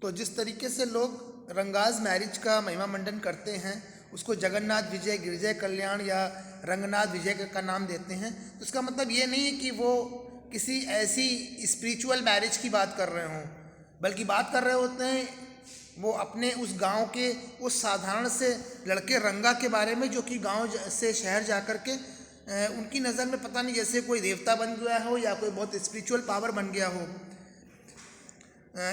तो जिस तरीके से लोग रंगाज मैरिज का महिमा मंडन करते हैं, उसको जगन्नाथ विजय, गिरिजय कल्याण या रंगनाथ विजय का नाम देते हैं, तो इसका मतलब ये नहीं है कि वो किसी ऐसी स्पिरिचुअल मैरिज की बात कर रहे हों, बल्कि बात कर रहे होते हैं वो अपने उस गांव के उस साधारण से लड़के रंगा के बारे में, जो कि गांव से शहर जा कर के उनकी नज़र में पता नहीं जैसे कोई देवता बन गया हो या कोई बहुत स्पिरिचुअल पावर बन गया हो.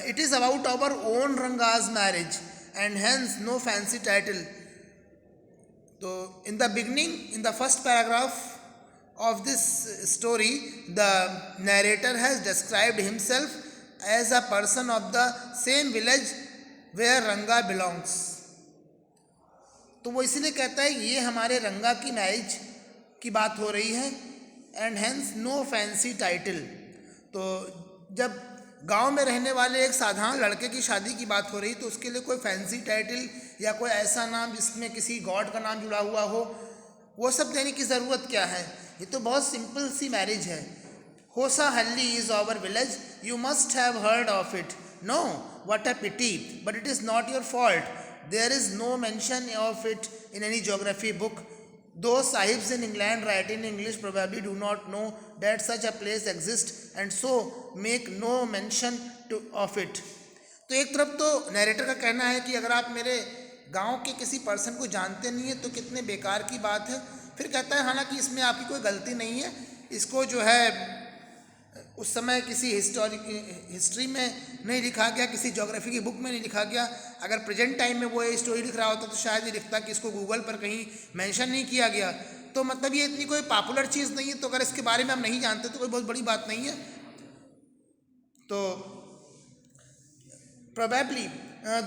It is about our own Ranga's marriage and hence no fancy title. So in the beginning, in the first paragraph of this story, the narrator has described himself as a person of the same village where Ranga belongs. तो वो इसलिए कहता है ये हमारे रंगा की marriage की बात हो रही है, and hence no fancy title. तो जब गांव में रहने वाले एक साधारण लड़के की शादी की बात हो रही तो उसके लिए कोई फैंसी टाइटल या कोई ऐसा नाम जिसमें किसी गॉड का नाम जुड़ा हुआ हो, वो सब देने की ज़रूरत क्या है. ये तो बहुत सिंपल सी मैरिज है. Hosahalli is our village. You must have heard of it. No, what a pity. But it is not your fault. There is no mention of it in any geography book. Those sahibs in England writing English probably do not know that such a place exists and so make no mention of it. तो एक तरफ तो narrator का कहना है कि अगर आप मेरे गांव के किसी पर्सन को जानते नहीं है तो कितने बेकार की बात है. फिर कहता है हालांकि इसमें आपकी कोई गलती नहीं है, इसको जो है उस समय किसी हिस्ट्री में नहीं लिखा गया, किसी ज्योग्राफी की बुक में नहीं लिखा गया. अगर प्रेजेंट टाइम में वो ये स्टोरी लिख रहा होता तो शायद ये लिखता कि इसको गूगल पर कहीं मेंशन नहीं किया गया. तो मतलब ये इतनी कोई पॉपुलर चीज़ नहीं है, तो अगर इसके बारे में हम नहीं जानते तो कोई बहुत बड़ी बात नहीं है. तो probably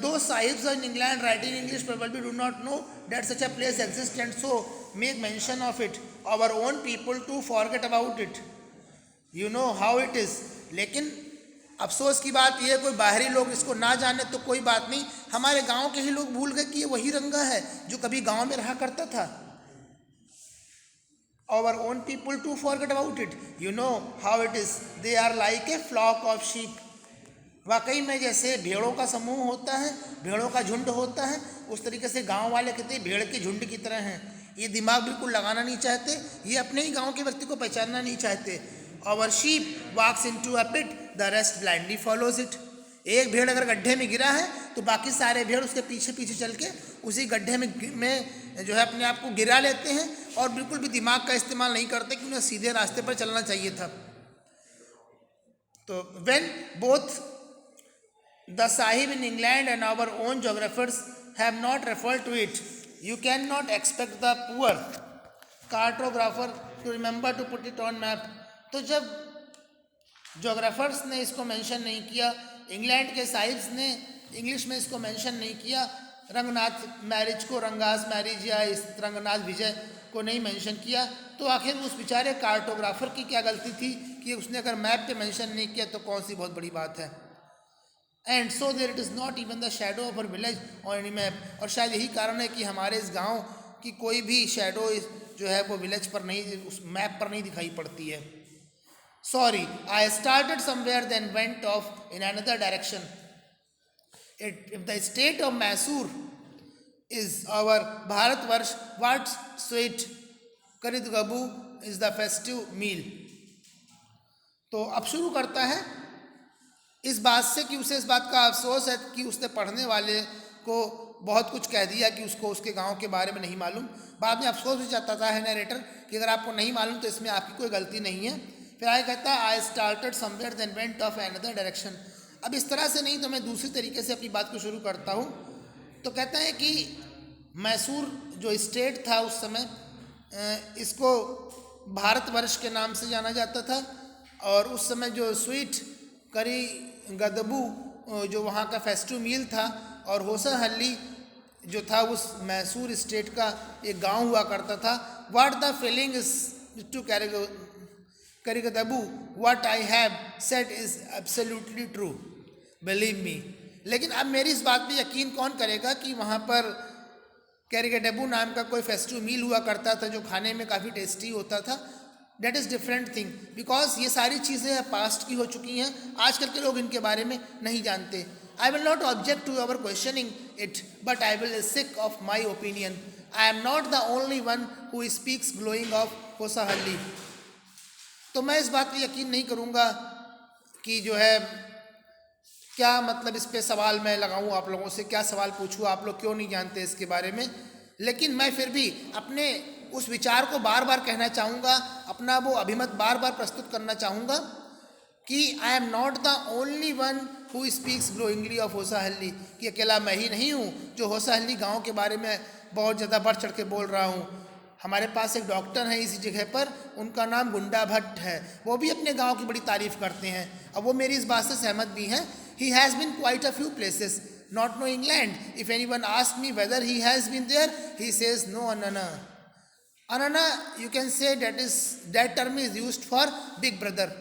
those sahibs in England writing English probably do not know that such a place exists and so make mention of it. Our own people to forget about it. You know how it is. लेकिन अफसोस की बात यह कोई बाहरी लोग इसको ना जाने तो कोई बात नहीं, हमारे गांव के ही लोग भूल गए कि ये वही रंगा है जो कभी गांव में रहा करता था. Our own people to forget about it. You know how it is. They are like a flock of sheep. वाकई में जैसे भेड़ों का समूह होता है, भेड़ों का झुंड होता है, उस तरीके से गांव वाले कहते हैं भेड़ के झुंड की तरह हैं. ये दिमाग बिल्कुल लगाना नहीं चाहते, ये अपने ही गांव के व्यक्ति को पहचानना नहीं चाहते. Our sheep walks into a pit, the rest blindly follows it. एक भेड़ अगर गड्ढे में गिरा है तो बाकी सारे भेड़ उसके पीछे पीछे चल के उसी गड्ढे में जो है अपने आप को गिरा लेते हैं और बिल्कुल भी दिमाग का इस्तेमाल नहीं करते कि उन्हें सीधे रास्ते पर चलना चाहिए था. तो when both the Sahib in England and our own geographers have not referred to it, you cannot expect the poor cartographer to remember to put it on map. तो जब जोग्राफर्स ने इसको मेंशन नहीं किया, इंग्लैंड के sahibs ने English में इसको मेंशन नहीं किया, रंगनाथ मैरिज को, रंगास मैरिज या इस रंगनाथ विजय को नहीं मेंशन किया, तो आखिर उस बेचारे कार्टोग्राफर की क्या गलती थी कि उसने अगर मैप पे मेंशन नहीं किया तो कौन सी बहुत बड़ी बात है. And so there it is not even the shadow of our village on any map. और शायद यही कारण है कि हमारे इस गांव की कोई भी शेडो जो है वो विलेज पर नहीं, उस मैप पर नहीं दिखाई पड़ती है. Sorry, I started somewhere then went off in another direction. If the state of Mysore is our Bharatvarsh, what sweet Karidgabu is the festive meal. तो अब शुरू करता है इस बात से कि उसे इस बात का अफसोस है कि उसने पढ़ने वाले को बहुत कुछ कह दिया कि उसको उसके गांव के बारे में नहीं मालूम. बाद में अफसोस भी चाहता है नरेटर कि अगर आपको नहीं मालूम तो इसमें आपकी कोई गलती नहीं है. फिर आगे कहता है I started somewhere then went off another direction. अब इस तरह से नहीं तो मैं दूसरी तरीके से अपनी बात को शुरू करता हूँ. तो कहता है कि मैसूर जो स्टेट था उस समय, इसको भारतवर्ष के नाम से जाना जाता था, और उस समय जो स्वीट करी गदबू जो वहाँ का फेस्टिव मील था, और होसरहल्ली जो था उस मैसूर स्टेट का एक गांव हुआ करता था. What the feeling is to Karigadabu, what I have said is absolutely true. Believe me. लेकिन अब मेरी इस बात पे यकीन कौन करेगा कि वहाँ पर कैरिगडेबू नाम का कोई फेस्टिव मील हुआ करता था जो खाने में काफ़ी टेस्टी होता था. That is different thing, because ये सारी चीज़ें पास्ट की हो चुकी हैं, आजकल के लोग इनके बारे में नहीं जानते. I will not object to your questioning it, but I will seek of my opinion. I am not the only one who speaks glowing of Hosahalli. तो मैं इस बात पर यकीन नहीं करूँगा कि जो है क्या मतलब इस पे सवाल मैं लगाऊं, आप लोगों से क्या सवाल पूछूं, आप लोग क्यों नहीं जानते इसके बारे में. लेकिन मैं फिर भी अपने उस विचार को बार बार कहना चाहूँगा, अपना वो अभिमत बार बार प्रस्तुत करना चाहूँगा कि I am not the only one who speaks glowingly of Hosahalli, कि अकेला मैं ही नहीं हूँ जो होसाहल्ली गांव के बारे में बहुत ज़्यादा बढ़ चढ़ के बोल रहा हूँ. हमारे पास एक डॉक्टर हैं इसी जगह पर, उनका नाम गुंडा भट्ट है, वो भी अपने गांव की बड़ी तारीफ़ करते हैं. अब वो मेरी इस बात से सहमत भी हैं. He has been quite a few places, not knowing land. If anyone asks me whether he has been there, he says no, Anana. Anana, you can say that term is used for big brother,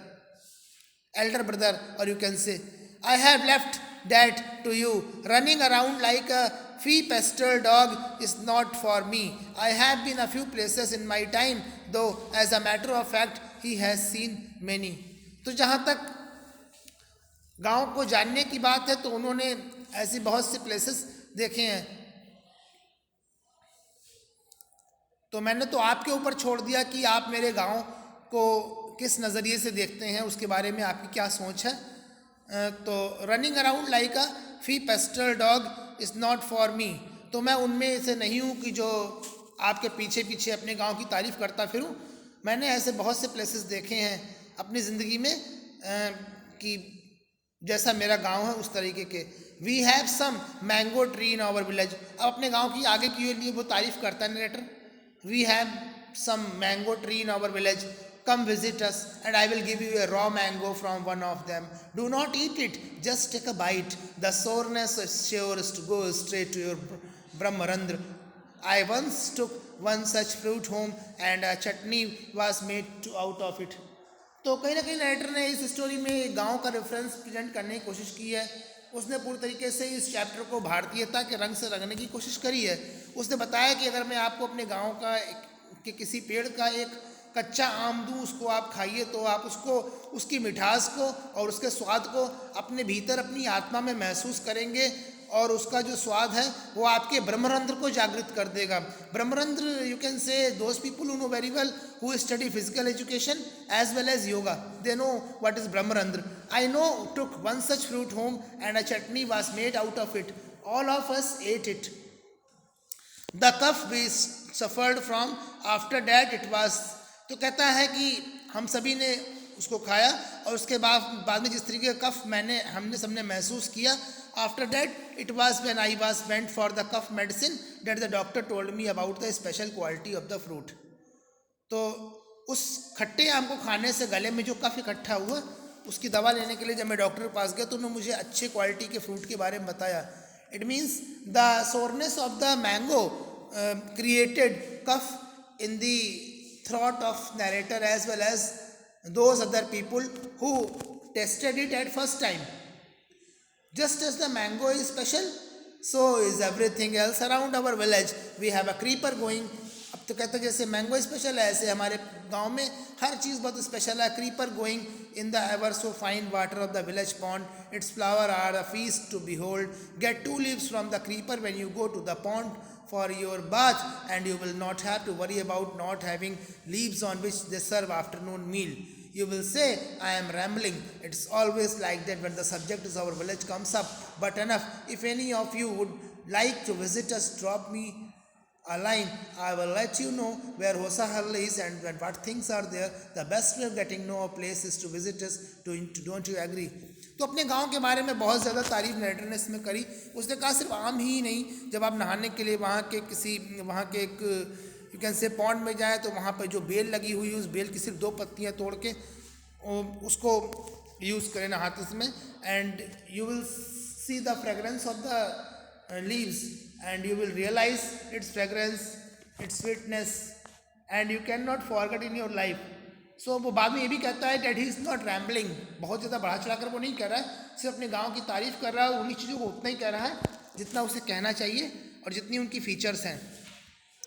elder brother, or you can say, I have left that to you. Running around like a fee-pestered dog is not for me. I have been a few places in my time, though as a matter of fact, he has seen many. तो जहाँ तक गांव को जानने की बात है तो उन्होंने ऐसी बहुत से प्लेसेस देखे हैं. तो मैंने तो आपके ऊपर छोड़ दिया कि आप मेरे गांव को किस नज़रिए से देखते हैं, उसके बारे में आपकी क्या सोच है. तो running around like a fee Pasteur dog is not for me, तो मैं उनमें से नहीं हूँ कि जो आपके पीछे पीछे अपने गांव की तारीफ़ करता फिरूँ. मैंने ऐसे बहुत से प्लेसेस देखे हैं अपनी ज़िंदगी में कि जैसा मेरा गांव है उस तरीके के. We have some mango tree in our village. अब अपने गांव की आगे की लिए वो तारीफ़ करता है narrator. We have some mango tree in our village, come visit us and I will give you a raw mango from one of them. Do not eat it, just take a bite. The soreness is sure to go straight to your Brahmarandra. I once took one such fruit home and a chutney was made out of it. तो कहीं ना कहीं writer ने इस story में गांव का reference present करने की कोशिश की है. उसने पूरी तरीके से इस चैप्टर को भारतीयता के रंग से रंगने की कोशिश करी है. उसने बताया कि अगर मैं आपको अपने गांव का के किसी पेड़ का एक कच्चा आम दूँ, उसको आप खाइए तो आप उसको, उसकी मिठास को और उसके स्वाद को अपने भीतर अपनी आत्मा में महसूस करेंगे और उसका जो स्वाद है वो आपके ब्रह्मरंध्र को जागृत कर देगा. ब्रह्मरंध्र, you can say those people who know very well who study physical education as well as yoga, they know what is ब्रह्मरंध्र. I know took one such fruit home and a chutney was made out of it. All of us ate it. The cough we suffered from after that it was. तो कहता है कि हम सभी ने उसको खाया और उसके बाद में जिस तरीके का कफ हमने सबने महसूस किया. After that it was when I was went for the cough medicine that the doctor told me about the special quality of the fruit. तो उस खट्टे आम को खाने से गले में जो कफ इकट्ठा हुआ, उसकी दवा लेने के लिए जब मैं डॉक्टर के पास गया तो उन्होंने मुझे अच्छे क्वालिटी के फ्रूट के बारे में बताया. It means the sourness of the mango created cough in the thought of narrator as well as those other people who tasted it at first time. Just as the mango is special, so is everything else around our village. We have a creeper going. अब तो कहते हैं जैसे mango special है, ऐसे हमारे गांव में हर चीज़ बहुत स्पेशल है. Creeper going in the ever so fine water of the village pond. Its flower are a feast to behold. Get 2 leaves from the creeper when you go to the pond for your bath and you will not have to worry about not having leaves on which they serve afternoon meal. You will say, I am rambling. It's always like that when the subject is our village comes up. But enough. If any of you would like to visit us, drop me a line. I will let you know where Hosahalli is and what things are there. The best way of getting know a place is to visit us. Don't you agree? तो अपने गांव के बारे में बहुत ज़्यादा तारीफ narrator ने इसमें करी. उसने कहा सिर्फ आम ही नहीं, जब आप नहाने के लिए वहाँ के एक यू कैन से पॉन्ड में जाए तो वहाँ पर जो बेल लगी हुई, उस बेल की सिर्फ 2 पत्तियाँ तोड़ के उसको यूज़ करें नहाते समय. And you will see the fragrance of the leaves and you will realize its fragrance, its sweetness, and you cannot forget in your life. So वो बाद में ये भी कहता है that he is not rambling. बहुत ज़्यादा बढ़ा चढ़ा कर वो नहीं कह रहा है, सिर्फ अपने गांव की तारीफ़ कर रहा है. उन्हीं चीज़ों को उतना ही कह रहा है जितना उसे कहना चाहिए और जितनी उनकी फीचर्स हैं.